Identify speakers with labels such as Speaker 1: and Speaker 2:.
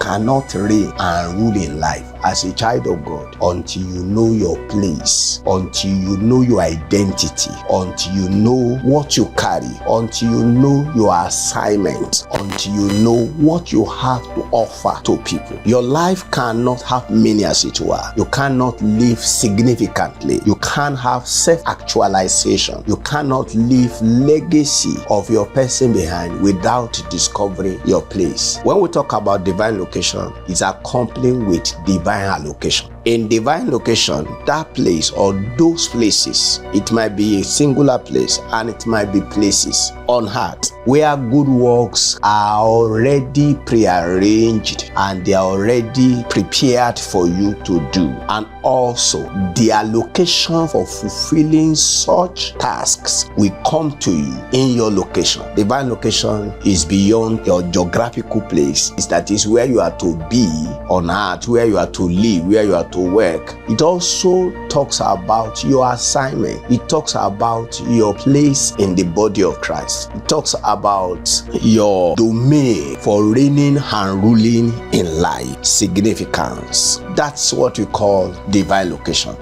Speaker 1: cannot reign and rule in life as a child of God until you know your place, until you know your identity, until you know what you carry, until you know your assignment, until you know what you have to offer to people. Your life cannot have meaning as it were. You cannot live significantly. You can't have self-actualization. You cannot leave legacy of your person behind without discovering your place. When we talk about divine location, it's accompanied with divine allocation. In divine location, that place or those places, it might be a singular place and it might be places on earth where good works are already prearranged and they are already prepared for you to do. And also, the allocation for fulfilling such tasks will come to you in your location. Divine location is beyond your geographical place. That is where you are to be on earth, where you are to live, where you are to work. It also talks about your assignment. It talks about your place in the body of Christ. It talks about your domain for reigning and ruling in life. Significance. That's what we call divine location.